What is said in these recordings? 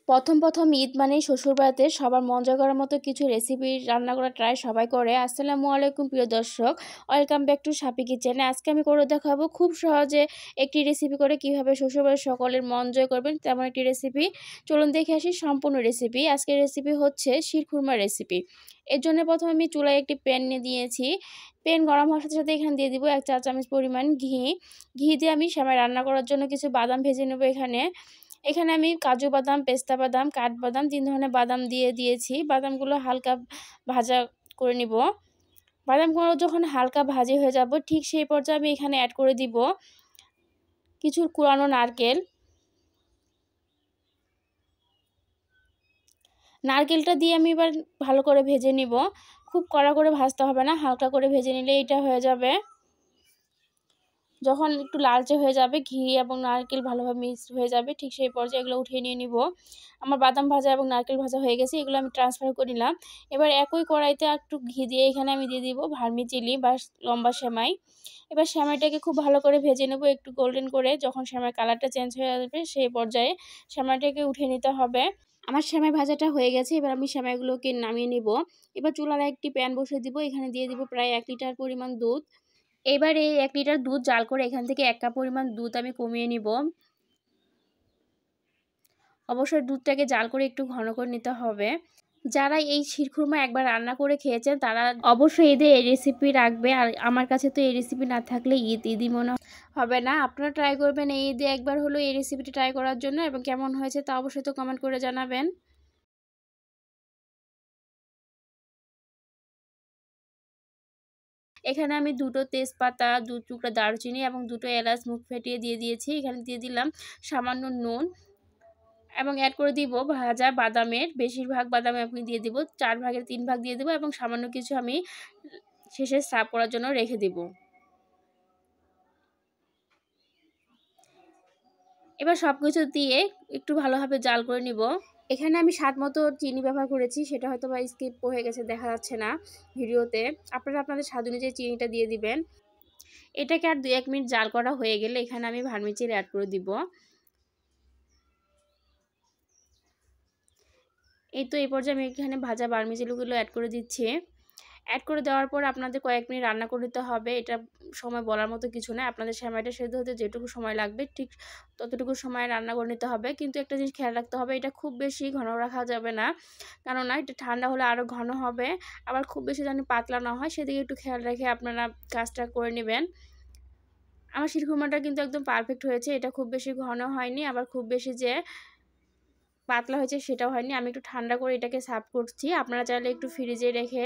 প্রথম ঈদ মানেই শ্বশুরবাড়িতে সবার মন জয় করার মতো কিছু রেসিপি রান্না করা ট্রাই সবাই করে। আসসালামু আলাইকুম প্রিয় দর্শক, ওয়েলকাম ব্যাক টু সাপি কিচেনে। আজকে আমি করে দেখাবো খুব সহজে একটি রেসিপি করে কিভাবে শ্বশুরবাড়ির সকলের মন জয় করবেন তেমন একটি রেসিপি। চলুন দেখে আসি সম্পূর্ণ রেসিপি। আজকের রেসিপি হচ্ছে শিরখুরমার রেসিপি। এর জন্য প্রথমে আমি চুলায় একটি প্যান নিয়ে দিয়েছি। প্যান গরম হওয়ার সাথে সাথে এখানে দিয়ে দিব 1 চা চামচ পরিমাণ ঘি দিয়ে আমি সেমাই রান্না করার জন্য কিছু বাদাম ভেজে নেব। এখানে আমি কাজু বাদাম, পেস্তা বাদাম, কাঠবাদাম 3 ধরনের বাদাম দিয়ে দিয়েছি। বাদামগুলো হালকা ভাজা করে নিব। বাদামগুলো যখন হালকা ভাজি হয়ে যাব ঠিক সেই পর্যায়ে আমি এখানে অ্যাড করে দিব কিছু কুড়ানো নারকেল। নারকেলটা দিয়ে আমি এবার ভালো করে ভেজে নিব। খুব কড়া করে ভাজতে হবে না, হালকা করে ভেজে নিলে এটা হয়ে যাবে। যখন একটু লালচে হয়ে যাবে, ঘি এবং নারকেল ভালোভাবে মিক্স হয়ে যাবে, ঠিক সেই পর্যায়ে এগুলো উঠিয়ে নিয়ে নিব। আমার বাদাম ভাজা এবং নারকেল ভাজা হয়ে গেছে, এগুলো আমি ট্রান্সফার করে নিলাম। এবার একই কড়াইতে একটু ঘি দিয়ে এখানে আমি দিয়ে দিব ভার্মিচেলি বা লম্বা সেমাই। এবার সেমাইটাকে খুব ভালো করে ভেজে নেব একটু গোল্ডেন করে। যখন সেমাই কালারটা চেঞ্জ হয়ে যাবে সেই পর্যায়ে সেমাইটাকে উঠিয়ে নিতে হবে। আমার সেমাই ভাজাটা হয়ে গেছে, এবার আমি সেমাইগুলোকে নামিয়ে নিব। এবার চুলায় একটি প্যান বসিয়ে দিব, এখানে দিয়ে দিব প্রায় 1 লিটার পরিমাণ দুধ। এবার এই 1 লিটার দুধ জাল করে এখান থেকে 1 কাপ পরিমাণ দুধ আমি কমিয়ে নিব। অবশ্যই দুধটাকে জাল করে একটু ঘন করে নিতে হবে। যারা এই শিরখুরমা একবার রান্না করে খেয়েছেন তারা অবশ্যই ঈদে এই রেসিপি রাখবে। আর আমার কাছে তো এই রেসিপি না থাকলে ঈদই মনে হবে না। আপনারা ট্রাই করবেন এই ঈদে একবার হলো এই রেসিপিটি ট্রাই করার জন্য, এবং কেমন হয়েছে তা অবশ্যই তো কমেন্ট করে জানাবেন। এখানে আমি 2টো তেজপাতা, 2 টুকরা দারুচিনি এবং 2টো এলাচ মুখ ফেটিয়ে দিয়ে দিয়েছি। এখানে দিয়ে দিলাম সামান্য নুন এবং অ্যাড করে দিব ভাজা বাদামের বেশিরভাগ বাদাম আমি দিয়ে দিব, 4 ভাগের 3 ভাগ দিয়ে দিব এবং সামান্য কিছু আমি শেষে সার্ভ করার জন্য রেখে দিব। এবার সবকিছু দিয়ে একটু ভালোভাবে জাল করে নিব। এখানে আমি স্বাদ মতো চিনি ব্যবহার করেছি, সেটা হয়তো বা স্কিপ হয়ে গেছে, দেখা যাচ্ছে না ভিডিওতে। আপনারা আপনাদের স্বাদ অনুযায়ী চিনিটা দিয়ে দিবেন। এটাকে আর 2-1 মিনিট জাল করা হয়ে গেলে এখানে আমি ভার্মিচেলি অ্যাড করে দিব। এই তো এই পর্যায়ে আমি এখানে ভাজা ভার্মিচেলিগুলো অ্যাড করে দিচ্ছি। অ্যাড করে দেওয়ার পর আপনাদের কয়েক মিনিট রান্না করে নিতে হবে। এটা সময় বলার মতো কিছু না, আপনাদের সেমাইটা সেদ্ধ হতে যেটুকু সময় লাগবে ঠিক ততটুকু সময় রান্না করে নিতে হবে। কিন্তু একটা জিনিস খেয়াল রাখতে হবে, এটা খুব বেশি ঘন রাখা যাবে না, কেননা এটা ঠান্ডা হলে আরও ঘন হবে। আবার খুব বেশি যেন পাতলা না হয় সেদিকে একটু খেয়াল রেখে আপনারা কাজটা করে নেবেন। আমার শিরখুরমাটা কিন্তু একদম পারফেক্ট হয়েছে, এটা খুব বেশি ঘন হয়নি, আবার খুব বেশি যে পাতলা হয়েছে সেটাও হয়নি। আমি একটু ঠান্ডা করে এটাকে সার্ভ করছি। আপনারা চাইলে একটু ফ্রিজে রেখে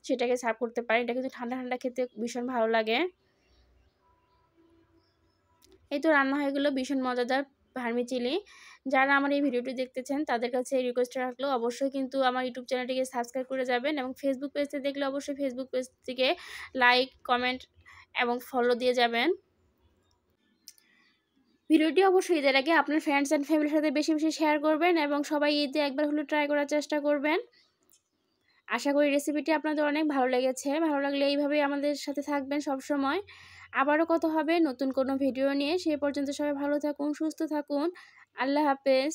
সেটাকে সার্ভ করতে পারেন। এটা কিন্তু ঠান্ডা ঠান্ডা খেতে ভীষণ ভালো লাগে। এই তো রান্না হয়ে গেল ভীষণ মজাদার ভার্মিচেলি। যারা আমার এই ভিডিওটি দেখতেছেন তাদের কাছে এই রিকোয়েস্ট রাখলো অবশ্যই কিন্তু আমার ইউটিউব চ্যানেলটিকে সাবস্ক্রাইব করে যাবেন, এবং ফেসবুক পেজে দেখলে অবশ্যই ফেসবুক পেজটিকে লাইক, কমেন্ট এবং ফলো দিয়ে যাবেন। ভিডিওটি অবশ্যই ঈদের আগে আপনার ফ্রেন্ডস অ্যান্ড ফ্যামিলির সাথে বেশি বেশি শেয়ার করবেন, এবং সবাই ঈদে একবার হলেও ট্রাই করার চেষ্টা করবেন। আশা করি রেসিপিটি আপনাদের অনেক ভালো লেগেছে। ভালো লাগলে এইভাবেই আমাদের সাথে থাকবেন সব সময়। আবারও কথা হবে নতুন কোনো ভিডিও নিয়ে। সেই পর্যন্ত সবাই ভালো থাকুন, সুস্থ থাকুন। আল্লাহ হাফেজ।